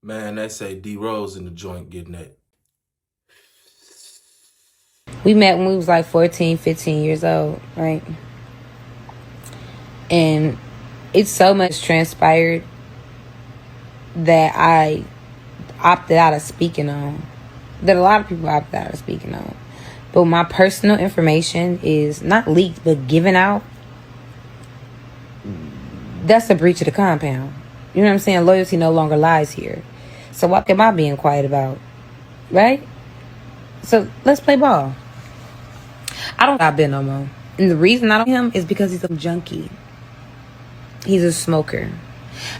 Man, they say D.Rose in the joint getting that. We met when we was like 14, 15 years old, right? And it's so much transpired that I opted out of speaking on. That a lot of people opted out of speaking on. But my personal information is not leaked, but given out. That's a breach of the compound. You know what I'm saying? Loyalty no longer lies here. So what am I being quiet about? Right? So let's play ball. I don't got Ben no more. And the reason I don't him is because he's a junkie. He's a smoker.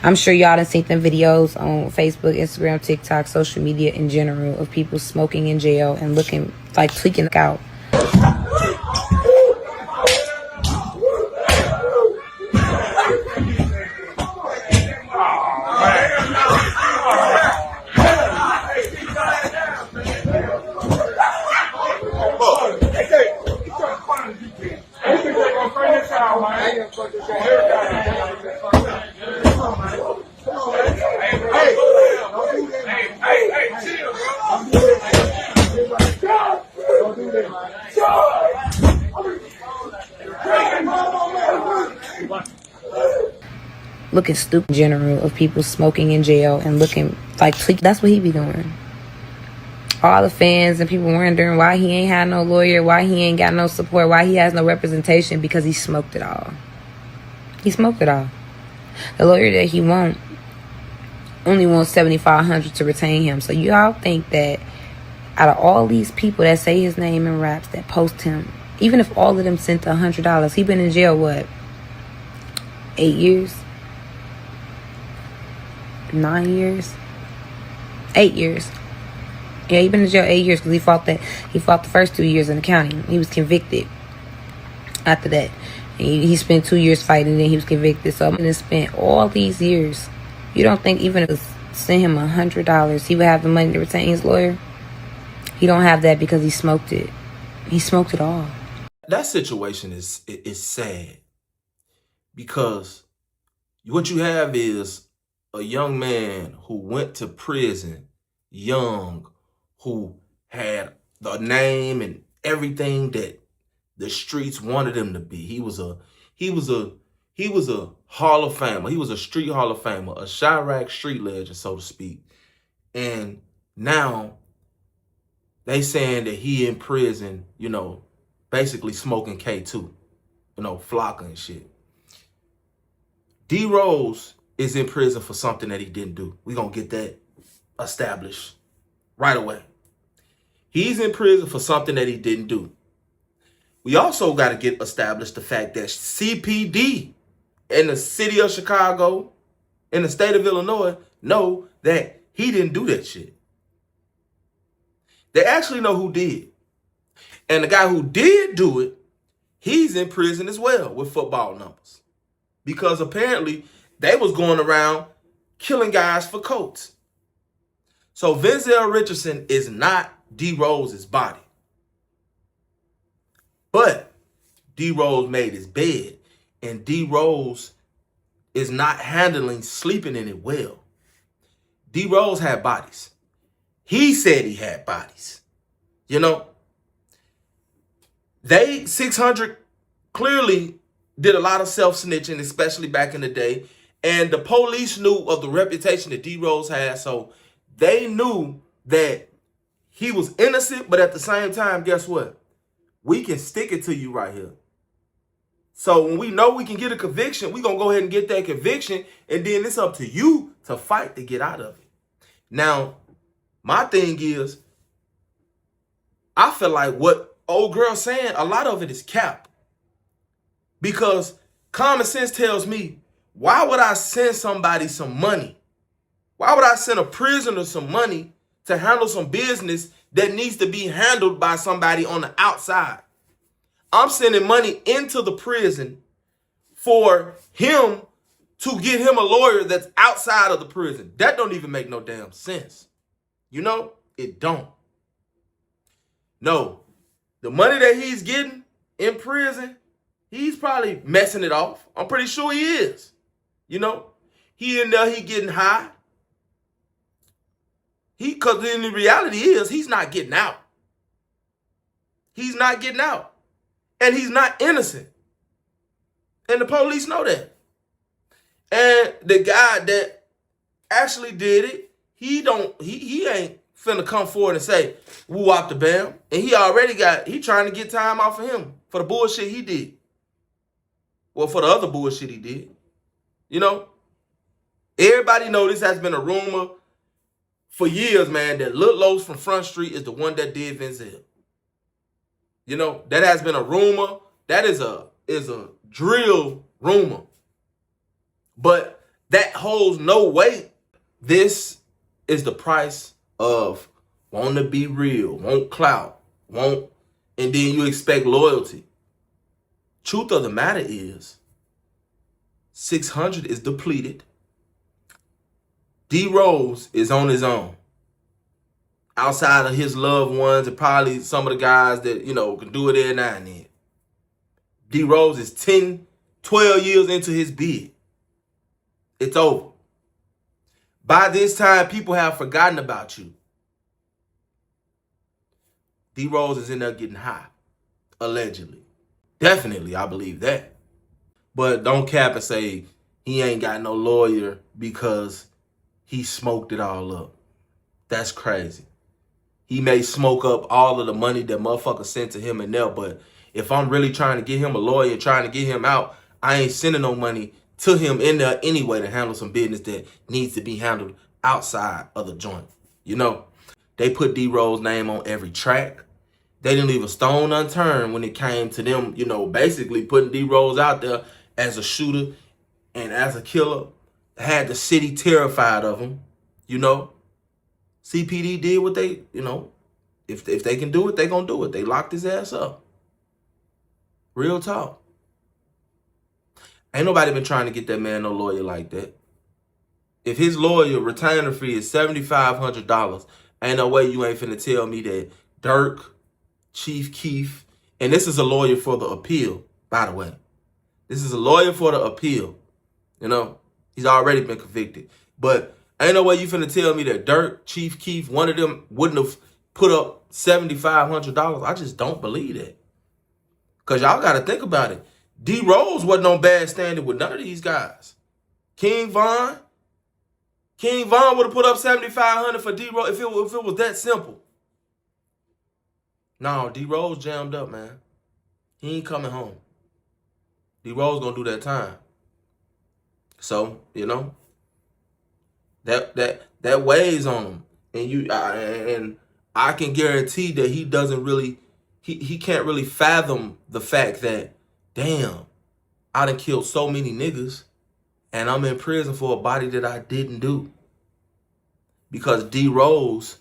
I'm sure y'all done seen them videos on Facebook, Instagram, TikTok, social media in general of people smoking in jail and looking like tweaking out. Looking stupid in general of people smoking in jail and looking like tweak. That's what he be doing. All the fans and people wondering why he ain't had no lawyer, why he ain't got no support, why he has no representation, because he smoked it all. He smoked it all. The lawyer that he only wants $7,500 to retain him. So y'all think that out of all these people that say his name in raps, that post him, even if all of them sent $100, he been in jail what? 8 years? 9 years? 8 years. Yeah, he been in jail 8 years because he fought the first 2 years in the county. He was convicted after that. He spent 2 years fighting, and then he was convicted. So I'm gonna spend all these years. You don't think even if it sent him $100, he would have the money to retain his lawyer? He don't have that because he smoked it. He smoked it all. That situation is sad because what you have is a young man who went to prison young, who had the name and everything that the streets wanted him to be. He was a Hall of Famer. He was a street Hall of Famer, a Chirac street legend, so to speak. And now they saying that he in prison, basically smoking K2, flocking and shit. D.Rose is in prison for something that he didn't do. We're going to get that established right away. He's in prison for something that he didn't do. We also got to get established the fact that CPD in the city of Chicago, in the state of Illinois, know that he didn't do that shit. They actually know who did. And the guy who did do it, he's in prison as well with football numbers. Because apparently they was going around killing guys for coats. So Vinzel Richardson is not D.Rose's body. But D.Rose made his bed, and D.Rose is not handling sleeping in it well. D.Rose had bodies. He said he had bodies. They 600 clearly did a lot of self-snitching, especially back in the day. And the police knew of the reputation that D.Rose had, so they knew that he was innocent, but at the same time, guess what? We can stick it to you right here. So when we know we can get a conviction, we're going to go ahead and get that conviction, and then it's up to you to fight to get out of it. Now, my thing is, I feel like what old girl's saying, a lot of it is cap. Because common sense tells me, why would I send somebody some money? Why would I send a prisoner some money to handle some business that needs to be handled by somebody on the outside? I'm sending money into the prison for him to get him a lawyer that's outside of the prison. That don't even make no damn sense. It don't. No, the money that he's getting in prison, he's probably messing it off. I'm pretty sure he is. He in there, he getting high. Because then the reality is he's not getting out. He's not getting out. And he's not innocent. And the police know that. And the guy that actually did it, he ain't finna come forward and say, woo up the bam. And he trying to get time off of him for the bullshit he did. Well, for the other bullshit he did. You know? Everybody know this has been a rumor for years, man, that Lil Los from Front Street is the one that did Vinzel. You know, that has been a rumor. That is a drill rumor. But that holds no weight. This is the price of wanting to be real, want clout, and then you expect loyalty. Truth of the matter is, 600 is depleted. D.Rose is on his own. Outside of his loved ones and probably some of the guys that, you know, can do it every now and then. D.Rose is 10, 12 years into his bid. It's over. By this time, people have forgotten about you. D.Rose is in there getting high, allegedly. Definitely, I believe that. But don't cap and say he ain't got no lawyer because he smoked it all up. That's crazy. He may smoke up all of the money that motherfuckers sent to him and there, but if I'm really trying to get him a lawyer and trying to get him out, I ain't sending no money to him in there anyway to handle some business that needs to be handled outside of the joint. You know, they put D-Rose's name on every track. They didn't leave a stone unturned when it came to them, you know, basically putting D-Rose out there as a shooter and as a killer. Had the city terrified of him, you know. CPD did what they, you know, if they can do it, they gonna do it. They locked his ass up. Real talk. Ain't nobody been trying to get that man no lawyer like that. If his lawyer retainer fee is $7,500, ain't no way you ain't finna tell me that Dirk, Chief Keef, and this is a lawyer for the appeal, by the way. This is a lawyer for the appeal. You know, he's already been convicted. But ain't no way you finna tell me that Dirk, Chief Keef, one of them wouldn't have put up $7,500. I just don't believe that. Because y'all got to think about it. D.Rose wasn't on bad standing with none of these guys. King Von would have put up $7,500 for D-Rose if it was that simple. No, D-Rose jammed up, man. He ain't coming home. D-Rose gonna do that time. So, you know, that weighs on him. And I can guarantee that he doesn't really, he can't really fathom the fact that, damn, I done killed so many niggas and I'm in prison for a body that I didn't do. Because D-Rose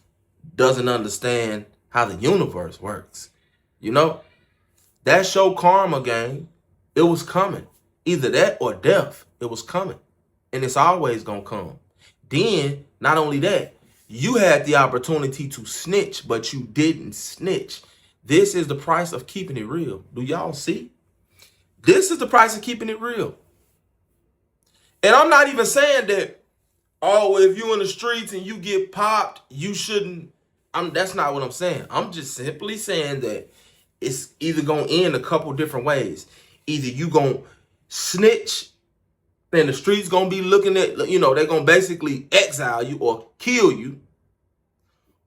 doesn't understand how the universe works. You know? That show Karma Gang, it was coming. Either that or death. It was coming. And it's always gonna come. Then, not only that, you had the opportunity to snitch, but you didn't snitch. This is the price of keeping it real. Do y'all see? This is the price of keeping it real. And I'm not even saying that, oh, if you in the streets and you get popped, you shouldn't. That's not what I'm saying. I'm just simply saying that it's either going to end a couple different ways. Either you going to snitch and the streets going to be looking at, you know, they're going to basically exile you or kill you.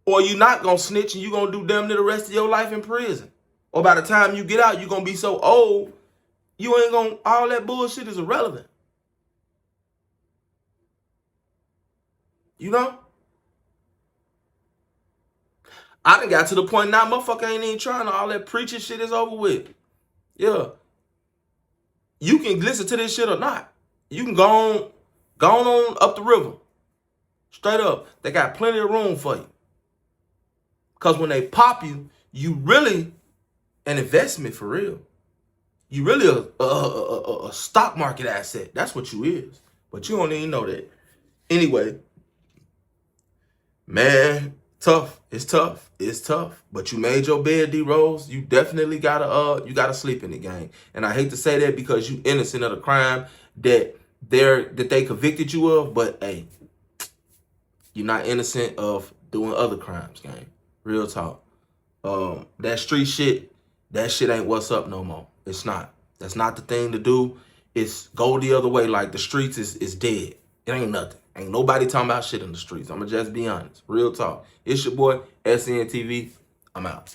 Or you're not going to snitch and you're going to do damn near the rest of your life in prison. Or by the time you get out, you're going to be so old, you ain't going to, all that bullshit is irrelevant. You know? I done got to the point now, motherfucker ain't even trying to, all that preaching shit is over with. Yeah. You can listen to this shit or not. You can go on up the river. Straight up. They got plenty of room for you. Because when they pop you, you really an investment for real. You really a stock market asset. That's what you is. But you don't even know that. Anyway, man, tough. It's tough. It's tough. But you made your bed, D-Rose. You definitely gotta sleep in the game. And I hate to say that because you innocent of the crime that they convicted you of. But hey, you're not innocent of doing other crimes, gang. Real talk. That street shit, that shit ain't what's up no more. It's not. That's not the thing to do. It's go the other way. Like the streets is dead. It ain't nothing. Ain't nobody talking about shit in the streets. I'ma just be honest. Real talk. It's your boy, SNTV. I'm out.